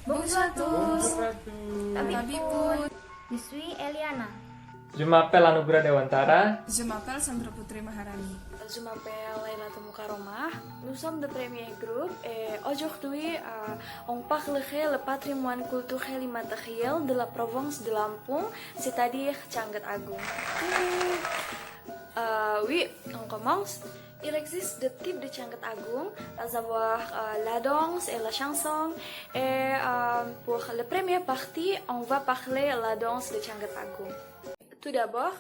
Bonjour à tous. Tabipun. Je suis Eliana. Je m'appelle Anugrah Dewantara. Je m'appelle Sandra Putri Maharani. Je m'appelle Leila Mukaroma. Nous sommes de premier groupe et aujourd'hui on parlerait le patrimoine culturel immatériel de la province de Lampung, c'est-à-dire Canggat Agung. Oui, on commence. Il existe deux types de Canggat Agung, à savoir la danse et la chanson. Et pour la première partie, on va parler la danse de Canggat Agung. Tout d'abord,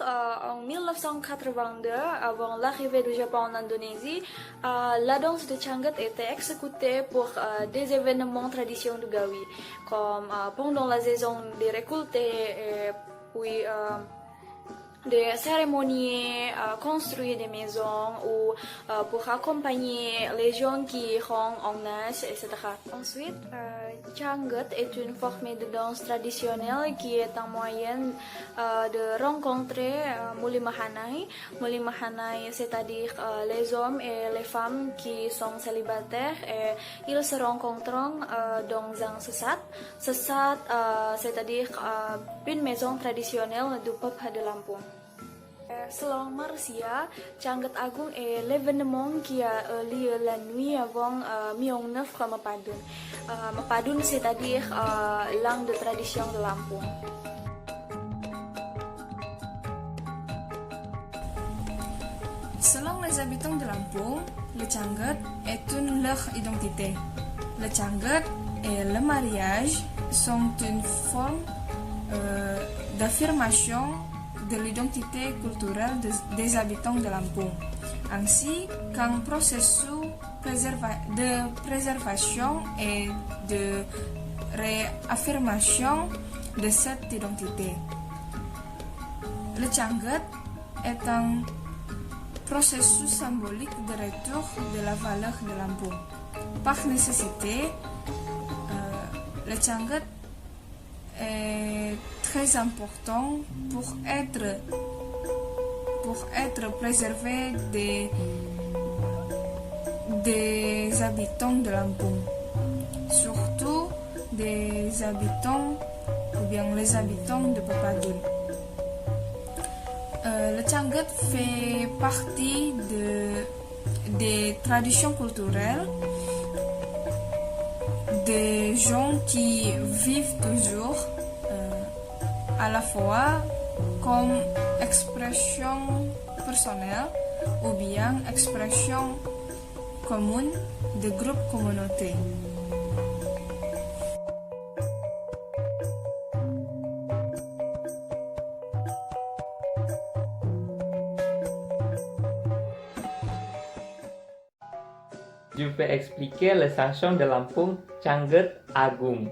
en 1982, avant l'arrivée du Japon en Indonésie, la danse de Canggat était exécutée pour des événements traditionnels du Gawi, comme pendant la saison des récoltes et puis des cérémonies, construire des maisons ou pour accompagner les gens qui rendent en neige, etc. Ensuite, Canggat est une forme de danse traditionnelle qui est un moyen de rencontrer Mulimahanai. Mulimahanai, c'est-à-dire les hommes et les femmes qui sont célibataires et ils se rencontrent dans un sesat. Sesat, c'est-à-dire une maison traditionnelle du peuple de Lampung. Selon Marcia, Canggat Agung est l'événement qui a lieu la nuit avant Myong Neuf Mapadun. Mapadun, c'est-à-dire langue de tradition de Lampung. Selon les habitants de Lampung, le Canggat est leur identité. Le Canggat et le mariage sont une forme d'affirmation de l'identité culturelle des habitants de Lampung, ainsi qu'un processus de préservation et de réaffirmation de cette identité. Le Canggat est un processus symbolique de retour de la valeur de Lampung. Par nécessité, le Canggat est très important pour être préservé des habitants de Lampung, surtout des habitants ou bien les habitants de Papadun. Le Canggat fait partie des traditions culturelles des gens qui vivent toujours à la fois comme expression personnelle ou bien expression commune de groupes communautés. Je vais expliquer les chansons de Lampung Canggat Agung.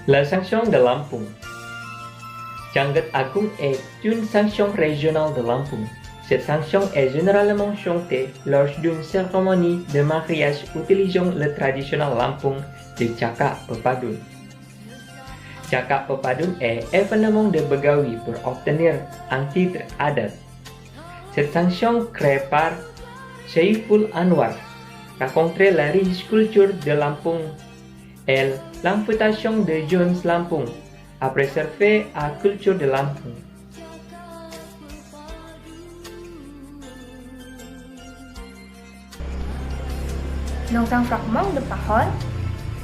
La chanson de Lampung. Canggat Agung est une chanson régionale de Lampung. Cette chanson est généralement chantée lors d'une cérémonie de mariage utilisant le traditionnel Lampung de Cakak Pepadun. Cakak Pepadun est événement de Begawi pour obtenir un titre adat. Cette chanson créée par Saiful Anwar racontait la riche culture de Lampung et l'invitation de Jones Lampung à préserver la culture de Lampung. Dans un fragment de parole,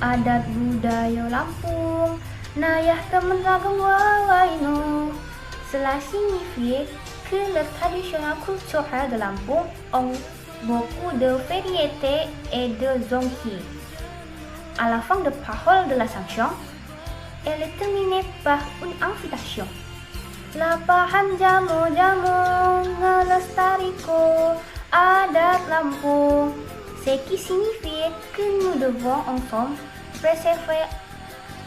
adat budaya Lampung, nayah temen ragam wawaino. Cela signifie que le traditionnel culturel de Lampung ont beaucoup de variétés et de zonki. À la fin de parole de la chanson, elle est terminée par une invitation. Lapahan jamu-jamu ngelestariko adat Lampung, ce qui signifie que nous devons ensemble préserver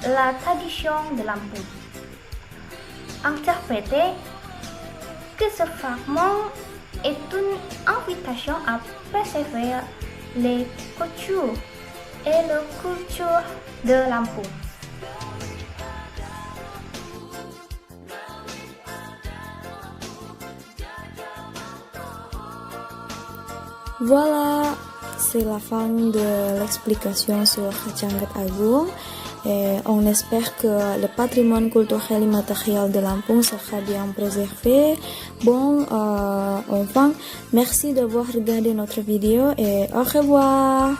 la tradition de Lampung. Interprétez que ce fragment est une invitation à préserver les cultures et la culture de Lampung. Voilà, c'est la fin de l'explication sur Canggat Agung. Et on espère que le patrimoine culturel et matériel de Lampung sera bien préservé. Bon, enfin, merci d'avoir regardé notre vidéo et au revoir.